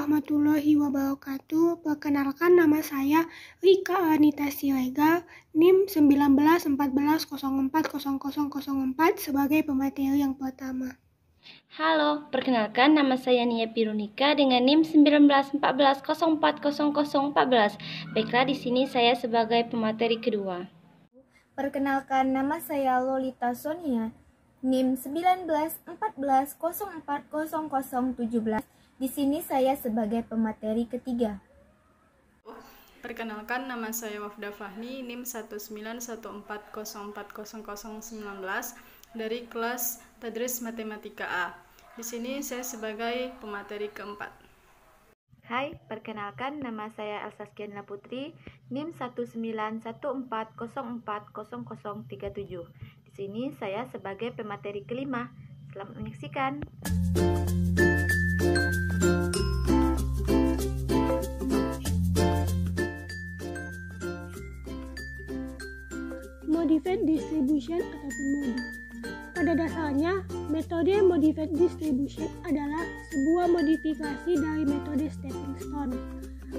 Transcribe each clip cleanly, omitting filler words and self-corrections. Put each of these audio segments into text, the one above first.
warahmatullahi wabarakatuh. Perkenalkan, nama saya Rika Anita Siregar, NIM 1914040004 sebagai pemateri yang pertama. Halo, perkenalkan nama saya Nia Pirunika dengan NIM 1914040014. Baiklah, di sini saya sebagai pemateri kedua. Perkenalkan, nama saya Lolita Sonia, NIM 1914040017. Di sini saya sebagai pemateri ketiga. Perkenalkan, nama saya Wafda Fahmi, NIM 1914040019 dari kelas Tadris Matematika A. Di sini saya sebagai pemateri keempat. Hai, perkenalkan, nama saya Elsa Skianla Putri, NIM 1914040037. Di sini saya sebagai pemateri kelima. Selamat menyaksikan. Modified distribution ataupun MODI. Pada dasarnya, metode modified distribution adalah sebuah modifikasi dari metode stepping stone.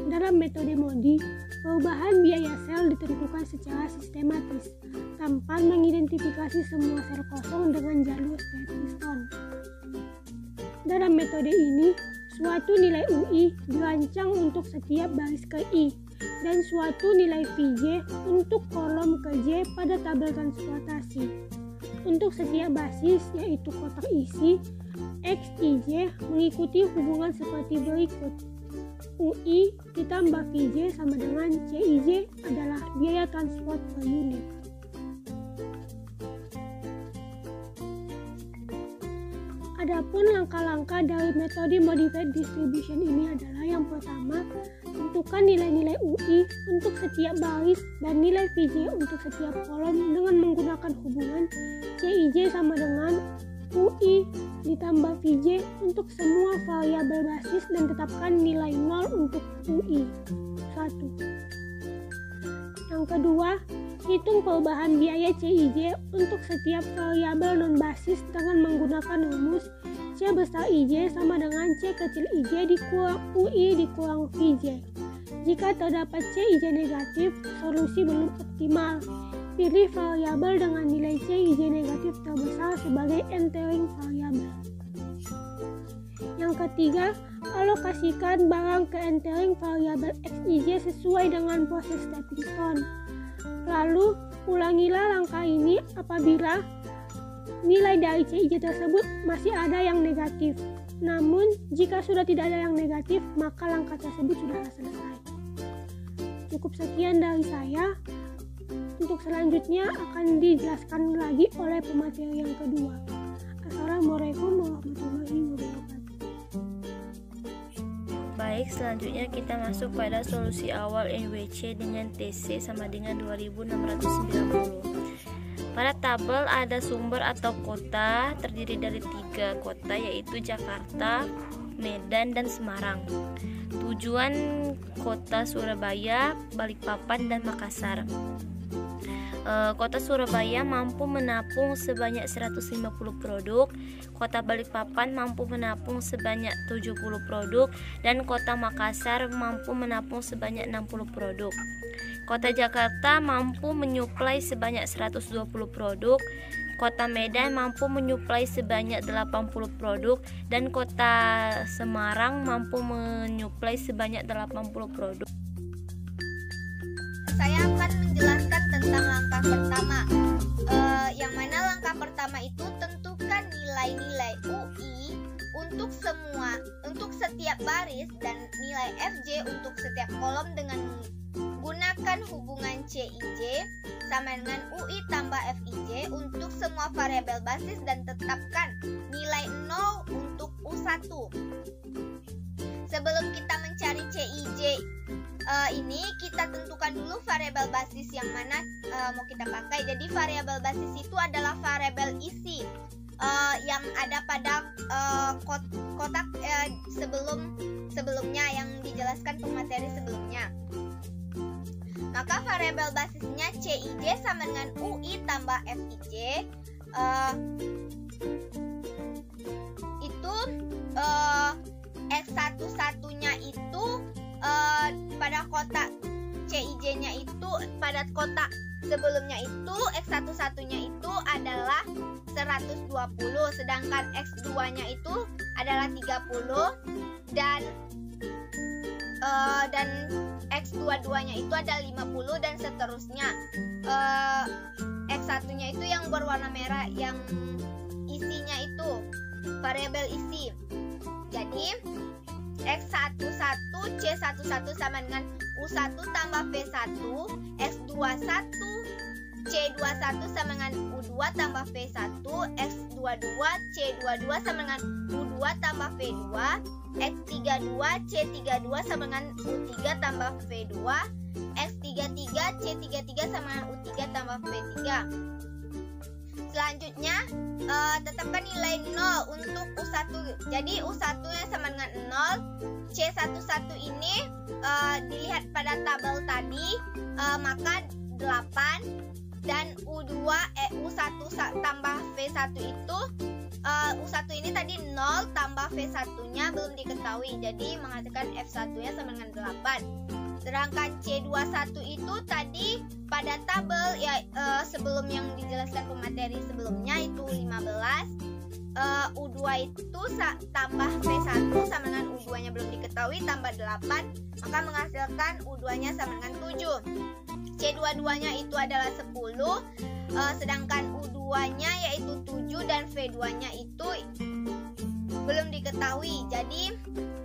Dalam metode MODI, perubahan biaya sel ditentukan secara sistematis tanpa mengidentifikasi semua sel kosong dengan jalur stepping stone. Dalam metode ini, suatu nilai UI dirancang untuk setiap baris ke I dan suatu nilai VJ untuk kolom ke J pada tabel transportasi. Untuk setiap basis, yaitu kotak isi, X, IJ mengikuti hubungan seperti berikut. UI ditambah VJ sama dengan CIJ adalah biaya transport per unit. Adapun langkah-langkah dari metode modified distribution ini adalah yang pertama, tentukan nilai-nilai UI untuk setiap baris dan nilai VJ untuk setiap kolom dengan menggunakan hubungan CIJ sama dengan UI ditambah VJ untuk semua variabel basis dan tetapkan nilai 0 untuk UI. 1. Yang kedua, hitung perubahan biaya CIJ untuk setiap variabel non-basis dengan menggunakan rumus C besar IJ sama dengan C kecil IJ dikurang UI dikurang VJ. Jika terdapat CIJ negatif, solusi belum optimal. Pilih variabel dengan nilai CIJ negatif terbesar sebagai entering variabel. Yang ketiga, alokasikan barang ke entering variabel XIJ sesuai dengan proses stepping stone. Lalu, ulangilah langkah ini apabila nilai dari CIJ tersebut masih ada yang negatif. Namun, jika sudah tidak ada yang negatif, maka langkah tersebut sudah selesai. Cukup sekian dari saya. Untuk selanjutnya akan dijelaskan lagi oleh pemateri yang kedua. Assalamualaikum warahmatullahi wabarakatuh. Baik, selanjutnya kita masuk pada solusi awal NWC dengan TC sama dengan 2690. Pada tabel ada sumber atau kota terdiri dari 3 kota, yaitu Jakarta, Medan, dan Semarang. Tujuan kota Surabaya, Balikpapan, dan Makassar. Kota Surabaya mampu menampung sebanyak 150 produk, kota Balikpapan mampu menampung sebanyak 70 produk, dan kota Makassar mampu menampung sebanyak 60 produk. Kota Jakarta mampu menyuplai sebanyak 120 produk, kota Medan mampu menyuplai sebanyak 80 produk, dan kota Semarang mampu menyuplai sebanyak 80 produk. Saya akan menjelaskan tentang langkah pertama. Yang mana langkah pertama itu tentukan nilai-nilai UI untuk setiap baris dan nilai FJ untuk setiap kolom dengan menggunakan hubungan CIJ sama dengan UI tambah FIJ untuk semua variabel basis dan tetapkan nilai 0 untuk U1. Sebelum kita mencari CIJ ini, kita tentukan dulu variabel basis yang mana mau kita pakai. Jadi variabel basis itu adalah variabel isi yang ada pada kotak sebelumnya yang dijelaskan pemateri sebelumnya. Maka variabel basisnya CIJ sama dengan UI tambah FIJ. Itu X1-1-nya kotak sebelumnya itu X11-nya itu adalah 120, sedangkan X2-nya itu adalah 30 dan X22-nya itu ada 50 dan seterusnya. X1-nya itu yang berwarna merah, yang isinya itu variabel isi. Jadi X11 C11 sama dengan U1 tambah V1, X21 C21 sama dengan U2 tambah V1, X22 C22 sama dengan U2 tambah V2, X32 C32 sama dengan U3 tambah V2, X33 C33 sama dengan U3 tambah V3. Selanjutnya tetapkan nilai 0 untuk U1. Jadi U1 nya sama dengan 0. C11 ini dilihat pada tabel tadi, maka 8, dan U1 tambah V1 itu U1 ini tadi 0 tambah V1 nya belum diketahui, jadi menghasilkan F1 nya sama dengan 8. Sedangkan C21 itu tadi pada tabel ya, sebelum yang dijelaskan pemateri sebelumnya itu 15. U2 itu tambah V1 sama dengan U2 nya belum diketahui tambah 8, maka menghasilkan U2 nya sama dengan 7. C22 nya itu adalah 10, sedangkan U2 nya yaitu 7 dan V2 nya itu belum diketahui, jadi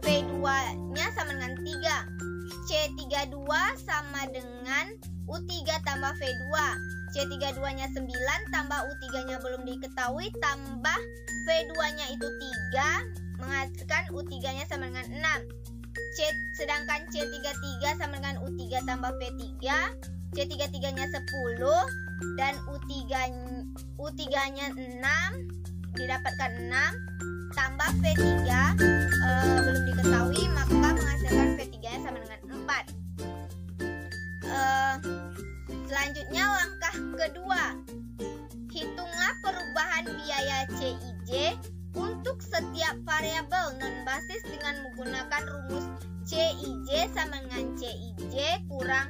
V2 nya sama dengan 3. C32 sama dengan U3 tambah V2. C32 nya 9 tambah U3 nya belum diketahui tambah V2 nya itu 3, menghasilkan U3 nya sama dengan 6. Sedangkan C33 sama dengan U3 tambah V3, C33 nya 10 dan U3 nya 6, didapatkan 6 tambah V3 belum diketahui, maka menghasilkan V3 nya sama dengan 4. Selanjutnya langkah kedua, hitunglah perubahan biaya CIJ untuk setiap variabel non-basis dengan menggunakan rumus CIJ sama dengan CIJ kurang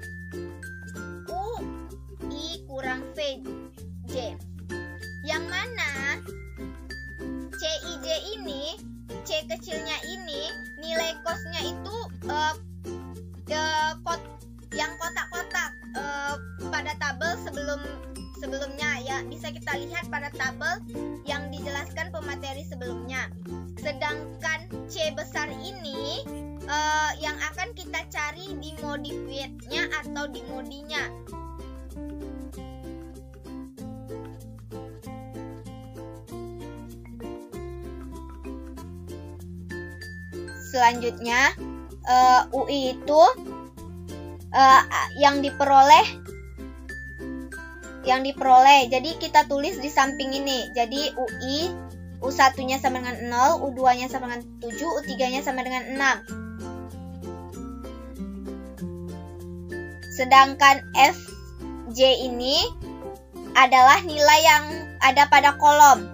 UI kurang VJ, yang mana CIJ ini, C kecilnya ini, nilai kosnya itu yang kotak-kotak pada tabel sebelumnya ya, bisa kita lihat pada tabel yang dijelaskan pemateri sebelumnya. Sedangkan C besar ini yang akan kita cari di modifiednya atau di modinya. Selanjutnya UI itu yang diperoleh, jadi kita tulis di samping ini. Jadi UI, U1 nya sama dengan 0, U2 nya sama dengan 7, U3 nya sama dengan 6. Sedangkan FJ ini adalah nilai yang ada pada kolom.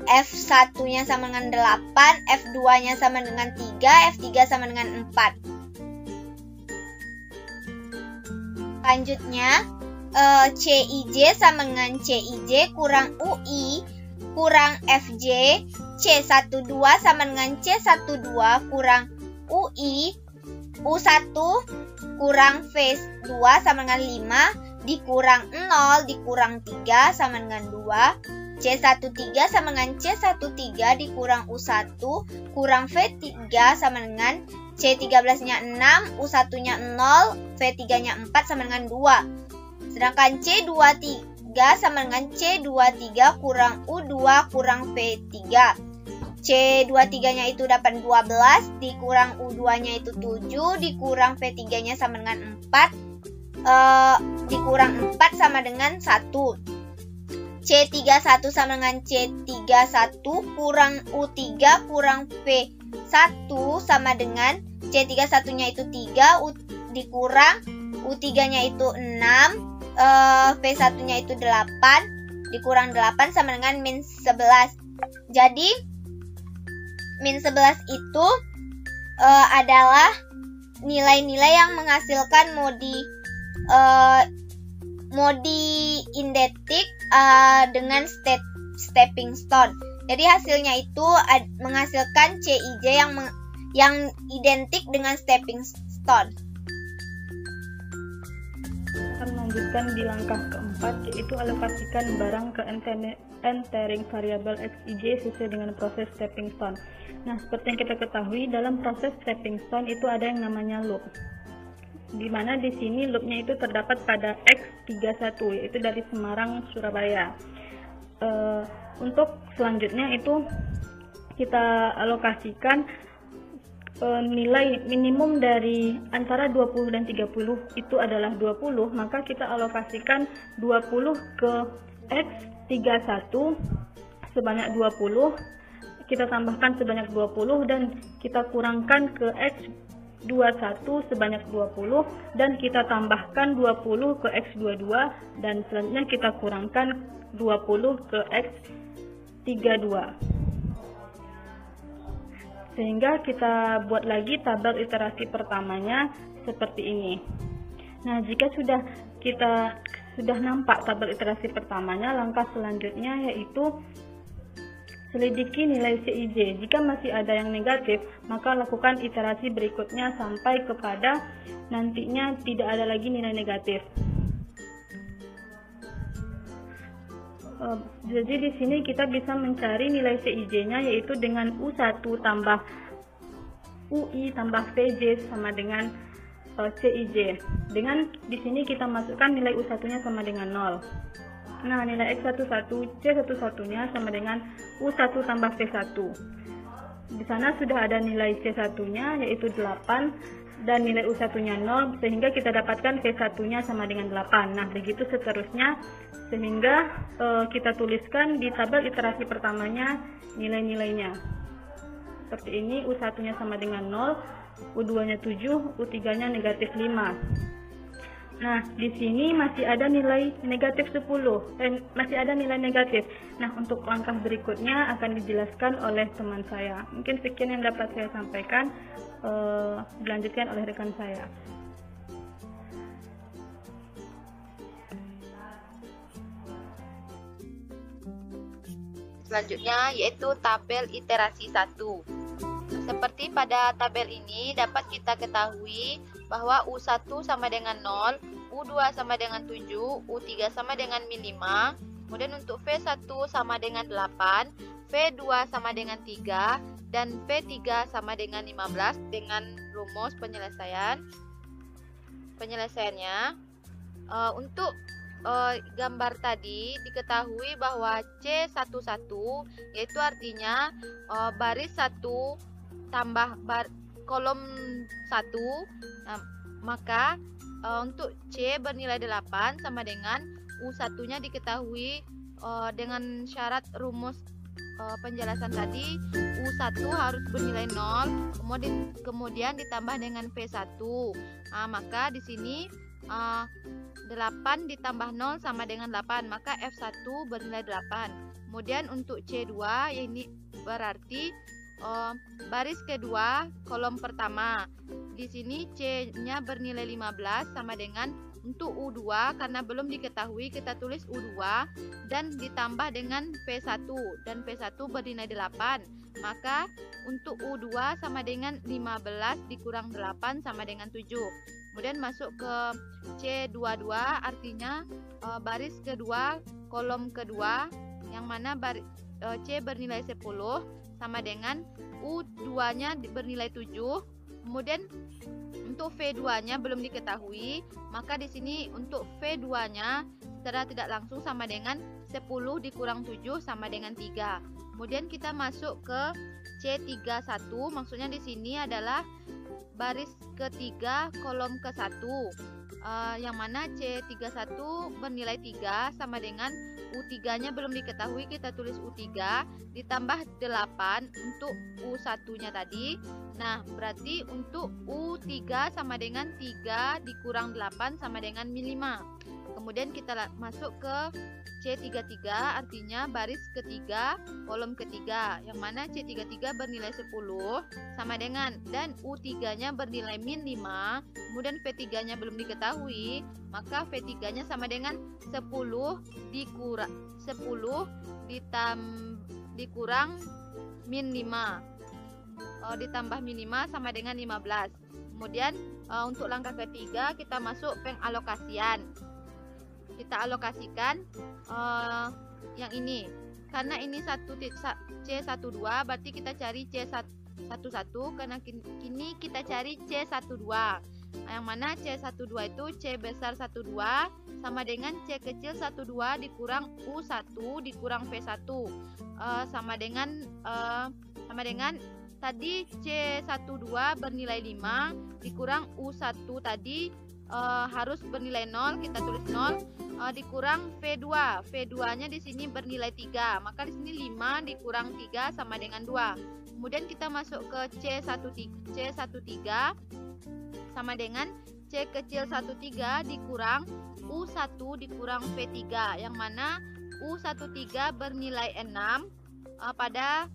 F1 nya sama dengan 8, F2 nya sama dengan 3, F3 sama dengan 4. Selanjutnya CIJ sama dengan CIJ kurang UI kurang FJ, C12 sama dengan C12 kurang UI, U1 kurang V2 sama dengan 5 dikurang 0 dikurang 3 sama dengan 2, C13 sama dengan C13 dikurang U1 kurang V3 sama dengan C13 nya 6, U1 nya 0, V3 nya 4 sama dengan 2. Sedangkan C23 sama dengan C23 kurang U2 kurang V3. C23 nya itu dapat 12, dikurang U2 nya itu 7, dikurang V3 nya sama dengan 4, dikurang 4 sama dengan 1. C31 sama dengan C31 kurang U3 kurang V1 sama dengan C31 nya itu 3, dikurang U3 nya itu 6, V1 nya itu 8, dikurang 8 sama dengan min 11. Jadi min 11 itu adalah nilai-nilai yang menghasilkan modi modi indetik dengan stepping stone. Jadi hasilnya itu menghasilkan CIJ yang identik dengan stepping stone. Akan melanjutkan di langkah keempat, yaitu alokasikan barang ke entering variabel XIJ sesuai dengan proses stepping stone. Nah, seperti yang kita ketahui, dalam proses stepping stone itu ada yang namanya loop, di mana di sini loopnya itu terdapat pada X31, yaitu dari Semarang, Surabaya. Untuk selanjutnya itu kita alokasikan nilai minimum dari antara 20 dan 30 itu adalah 20, maka kita alokasikan 20 ke X31 sebanyak 20, kita tambahkan sebanyak 20 dan kita kurangkan ke X21 sebanyak 20 dan kita tambahkan 20 ke X22 dan selanjutnya kita kurangkan 20 ke X32. Sehingga kita buat lagi tabel iterasi pertamanya seperti ini. Nah, jika kita sudah nampak tabel iterasi pertamanya, langkah selanjutnya yaitu selidiki nilai CIJ. Jika masih ada yang negatif, maka lakukan iterasi berikutnya sampai kepada nantinya tidak ada lagi nilai negatif. Jadi di sini kita bisa mencari nilai CIJ-nya yaitu dengan U1 tambah UI tambah VJ sama dengan CIJ. Dengan di sini kita masukkan nilai U1-nya sama dengan 0. Nah, nilai X11 C11-nya sama dengan U1 tambah V1. Di sana sudah ada nilai C1-nya yaitu 8 dan nilai U1-nya 0, sehingga kita dapatkan V1-nya sama dengan 8. Nah, begitu seterusnya, sehingga kita tuliskan di tabel iterasi pertamanya nilai-nilainya. Seperti ini, U1-nya sama dengan 0, U2-nya 7, U3-nya negatif 5. Nah, di sini masih ada nilai negatif 10, masih ada nilai negatif. Nah, untuk langkah berikutnya akan dijelaskan oleh teman saya. Mungkin sekian yang dapat saya sampaikan, dilanjutkan oleh rekan saya. Selanjutnya yaitu tabel iterasi 1. Seperti pada tabel ini dapat kita ketahui bahwa U1 sama dengan 0, U2 sama dengan 7, U3 sama dengan min 5, kemudian untuk V1 sama dengan 8, V2 sama dengan 3, dan V3 sama dengan 15 dengan rumus penyelesaiannya. Untuk gambar tadi diketahui bahwa C11 yaitu artinya baris 1 tambah kolom 1. Nah, maka untuk C bernilai 8 sama dengan U1-nya diketahui dengan syarat rumus penjelasan tadi, U1 harus bernilai 0, kemudian ditambah dengan V1. Nah, maka di sini 8 ditambah 0 sama dengan 8, maka F1 bernilai 8. Kemudian untuk C2, ini berarti baris kedua kolom pertama. Di sini C-nya bernilai 15 sama dengan untuk U2, karena belum diketahui kita tulis U2 dan ditambah dengan V1, dan V1 bernilai 8. Maka untuk U2 sama dengan 15 dikurang 8 sama dengan 7. Kemudian masuk ke C22, artinya baris kedua kolom kedua, yang mana C bernilai 10 sama dengan U2-nya bernilai 7. Kemudian untuk V2-nya belum diketahui, maka di sini untuk V2-nya secara tidak langsung sama dengan 10 dikurang 7 sama dengan 3. Kemudian kita masuk ke C31, maksudnya di sini adalah baris ketiga kolom ke-1, yang mana C31 bernilai 3 sama dengan U3-nya belum diketahui, kita tulis U3 ditambah 8 untuk U1-nya tadi. Nah, berarti untuk U3 sama dengan 3 dikurang 8 sama dengan min 5. Kemudian kita masuk ke C33, artinya baris ketiga, kolom ketiga, yang mana C33 bernilai 10 sama dengan, dan U3-nya bernilai min 5, kemudian V3-nya belum diketahui, maka V3-nya sama dengan 10 dikurang min 5, ditambah min 5 sama dengan 15. Kemudian untuk langkah ketiga kita masuk pengalokasian. Kita alokasikan yang ini, karena ini C12 berarti kita cari C11, karena kini kita cari C12, yang mana C12 itu C besar 12 sama dengan C kecil 12 dikurang U1 dikurang V1, sama dengan tadi C12 bernilai 5 dikurang U1 tadi harus bernilai 0, kita tulis 0, dikurang V2. V2-nya di sini bernilai 3, maka di sini 5 dikurang 3 sama dengan 2. Kemudian kita masuk ke C13 sama dengan C kecil 13 dikurang U1 dikurang V3, yang mana U13 bernilai 6 pada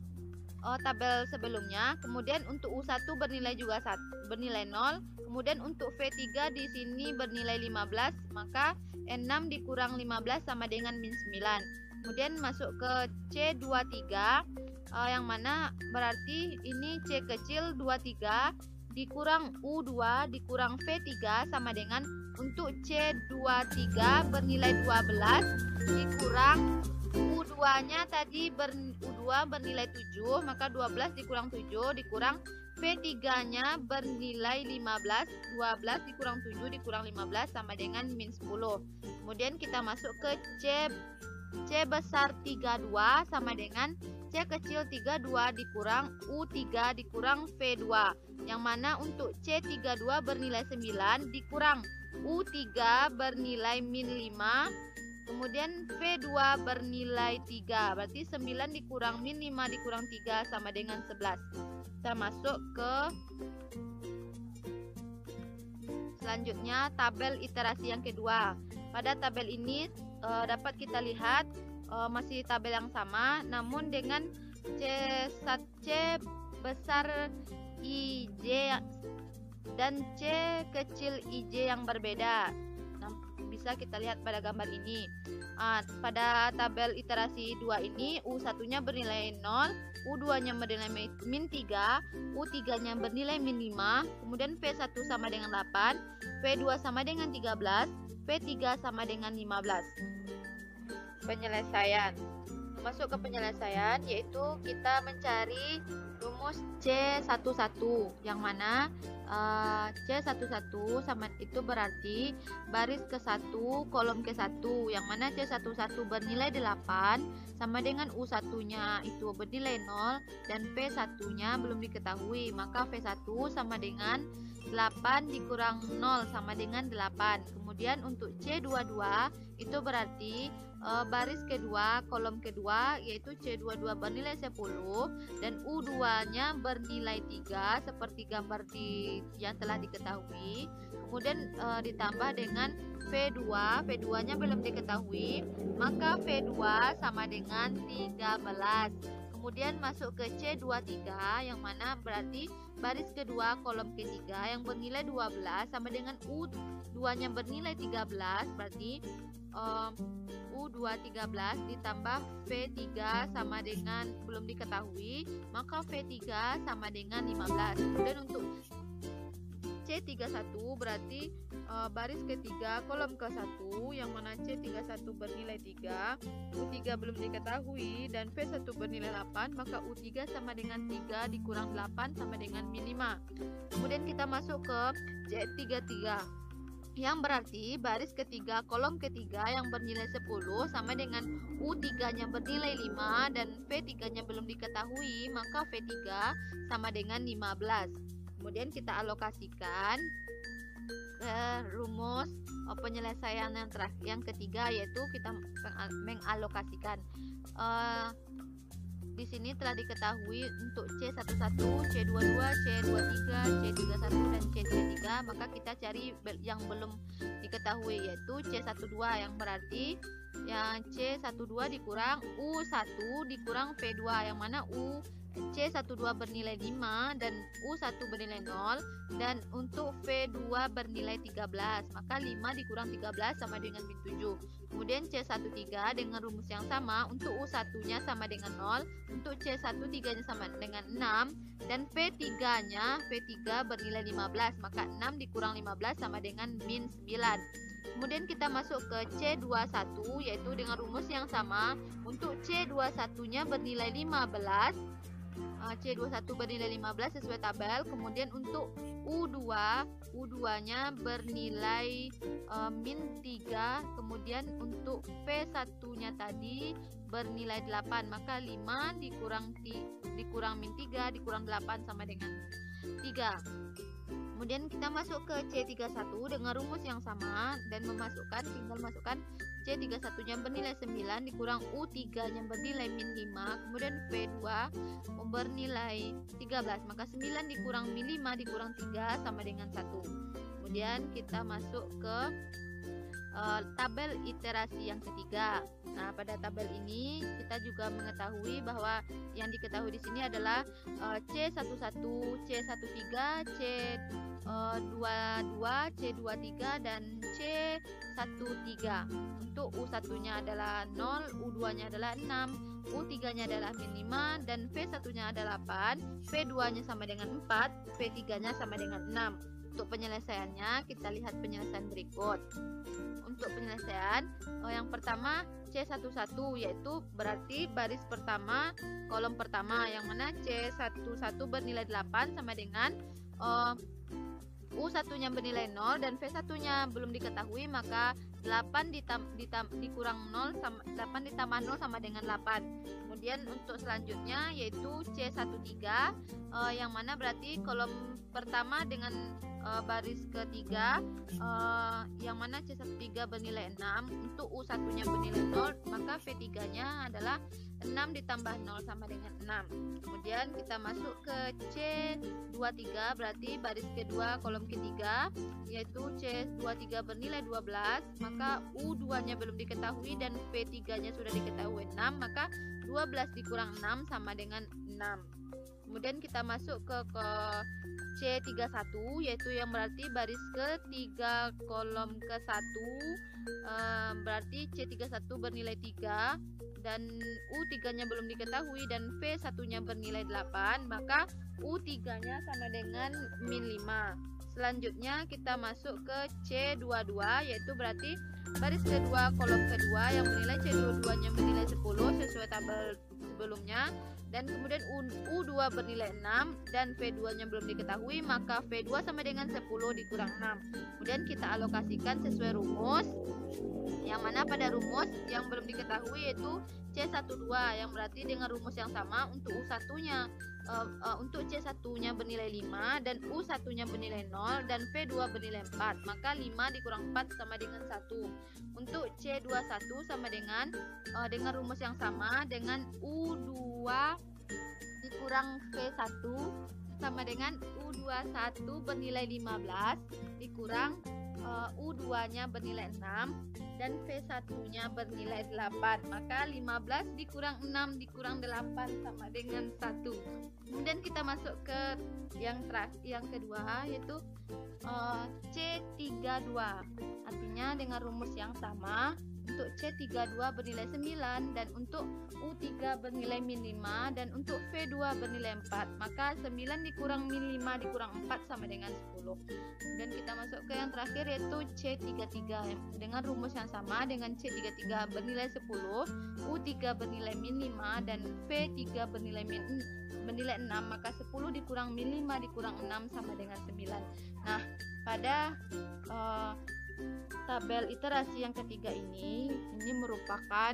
tabel sebelumnya. Kemudian untuk U1 bernilai juga bernilai 0. Kemudian untuk V3 di sini bernilai 15, maka 6 dikurang 15 sama dengan min 9. Kemudian masuk ke C23, yang mana berarti ini C kecil 23 dikurang U2 dikurang V3 sama dengan, untuk C23 bernilai 12 dikurang U2-nya tadi U2 bernilai 7, maka 12 dikurang 7 dikurang V3-nya bernilai 15, 12 dikurang 7 dikurang 15 sama dengan min 10. Kemudian kita masuk ke C besar 32 sama dengan C kecil 32 dikurang U3 dikurang V2, yang mana untuk C32 bernilai 9 dikurang U3 bernilai min 5, kemudian V2 bernilai 3, berarti 9 dikurang min 5 dikurang 3 sama dengan 11. Kita masuk ke selanjutnya tabel iterasi yang kedua. Pada tabel ini dapat kita lihat masih tabel yang sama, namun dengan C besar IJ dan C kecil IJ yang berbeda. Nah, bisa kita lihat pada gambar ini. Pada tabel iterasi 2 ini U1-nya bernilai 0, U2-nya bernilai min 3, U3-nya bernilai min 5, kemudian V1 sama dengan 8, V2 sama dengan 13, V3 sama dengan 15. Penyelesaian. Masuk ke penyelesaian, yaitu kita mencari rumus C11, yang mana C11 sama itu berarti baris ke-1 kolom ke-1, yang mana C11 bernilai 8 sama dengan U1-nya itu bernilai 0 dan V1-nya belum diketahui, maka V1 sama dengan 8 dikurang 0 sama dengan 8. Kemudian untuk C22 itu berarti baris kedua kolom kedua, yaitu C22 bernilai 10 dan U2-nya bernilai 3 seperti gambar yang telah diketahui. Kemudian ditambah dengan V2, V2-nya belum diketahui, maka V2 sama dengan 13. Kemudian masuk ke C23, yang mana berarti baris kedua kolom ketiga yang bernilai 12 sama dengan U2-nya bernilai 13, berarti U2 13 ditambah V3 sama dengan belum diketahui, maka V3 sama dengan 15. Kemudian untuk C31 berarti baris ketiga kolom ke-1, yang mana C31 bernilai 3, U3 belum diketahui dan V1 bernilai 8, maka U3 sama dengan 3 dikurang 8 sama dengan min 5. Kemudian kita masuk ke C33, yang berarti baris ketiga kolom ketiga yang bernilai 10 sama dengan U3-nya bernilai 5 dan V3-nya belum diketahui, maka V3 sama dengan 15. Kemudian kita alokasikan ke rumus penyelesaian yang ketiga, yaitu kita mengalokasikan. Di sini telah diketahui untuk C11, C22, C23, C31 dan C33, maka kita cari yang belum diketahui yaitu C12, yang berarti yang C12 dikurang U1 dikurang V2, yang mana C12 bernilai 5 dan U1 bernilai 0, dan untuk V2 bernilai 13, maka 5 dikurang 13 sama dengan min 7. Kemudian C13 dengan rumus yang sama, untuk U1 nya sama dengan 0, untuk C13 nya sama dengan 6, dan V3 bernilai 15, maka 6 dikurang 15 sama dengan min 9. Kemudian kita masuk ke C21, yaitu dengan rumus yang sama, untuk C21 nya bernilai 15, C21 bernilai 15 sesuai tabel. Kemudian untuk U2 nya bernilai min 3, kemudian untuk V1 nya tadi bernilai 8, maka 5 dikurang min 3 dikurang 8 sama dengan 3. Kemudian kita masuk ke C31 dengan rumus yang sama dan tinggal masukkan C31 nya bernilai 9 dikurang U3 nya bernilai min 5, kemudian V2 bernilai 13, maka 9 dikurang min 5 dikurang 3 sama dengan 1. Kemudian kita masuk ke tabel iterasi yang ketiga. Nah, pada tabel ini kita juga mengetahui bahwa yang diketahui di sini adalah C11, C13, C22, C23 dan C13. Untuk U1-nya adalah 0, U2-nya adalah 6, U3-nya adalah min 5, dan V1-nya adalah 8, V2-nya sama dengan 4, V3-nya sama dengan 6. Untuk penyelesaiannya, kita lihat penyelesaian berikut. Untuk penyelesaian, yang pertama C11, yaitu berarti baris pertama, kolom pertama, yang mana C11 bernilai 8 sama dengan U1-nya bernilai 0 dan V1-nya belum diketahui, maka 8 dikurang 0 sama 8 ditambah 0 sama dengan 8. Kemudian untuk selanjutnya yaitu C13, yang mana berarti kolom pertama dengan baris ketiga, yang mana C13 bernilai 6, untuk U1-nya bernilai 0, maka V3-nya adalah 6 ditambah 0 sama dengan 6. Kemudian kita masuk ke C23, berarti baris kedua kolom ketiga, yaitu C23 bernilai 12, maka U2-nya belum diketahui dan V3-nya sudah diketahui 6, maka 12 dikurang 6 sama dengan 6. Kemudian kita masuk ke C31, yaitu yang berarti baris ketiga kolom ke-1, berarti C31 bernilai 3 dan U3-nya belum diketahui dan V1-nya bernilai 8, maka U3-nya sama dengan min 5. Selanjutnya kita masuk ke C22, yaitu berarti baris kedua kolom kedua yang bernilai C22-nya bernilai 10 sesuai tabel sebelumnya, dan kemudian U2 bernilai 6 dan V2-nya belum diketahui, maka V2 sama dengan 10 dikurang 6. Kemudian kita alokasikan sesuai rumus, yang mana pada rumus yang belum diketahui yaitu C12, yang berarti dengan rumus yang sama untuk U1-nya untuk C1-nya bernilai 5 dan U1-nya bernilai 0 dan V2 bernilai 4, maka 5 dikurang 4 sama dengan 1. Untuk C21 sama dengan rumus yang sama dengan U2 dikurang V1 sama dengan U21 bernilai 15 dikurang U2-nya bernilai 6 dan V1-nya bernilai 8, maka 15 dikurang 6 dikurang 8 sama dengan 1. Kemudian kita masuk ke yang kedua, yaitu C32. Artinya dengan rumus yang sama, untuk C32 bernilai 9 dan untuk U3 bernilai min 5 dan untuk V2 bernilai 4, maka 9 dikurang min 5 dikurang 4 sama dengan 10. Dan kita masuk ke yang terakhir yaitu C33 dengan rumus yang sama dengan C33 bernilai 10, U3 bernilai min 5 dan V3 bernilai 6, maka 10 dikurang min 5 dikurang 6 sama dengan 9. Nah, pada tabel iterasi yang ketiga ini merupakan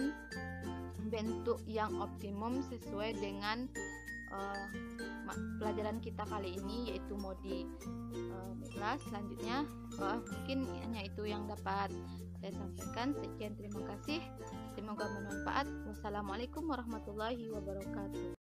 bentuk yang optimum sesuai dengan pelajaran kita kali ini, yaitu modi. Baiklah, selanjutnya mungkin hanya itu yang dapat saya sampaikan. Sekian, terima kasih, semoga bermanfaat. Wassalamualaikum warahmatullahi wabarakatuh.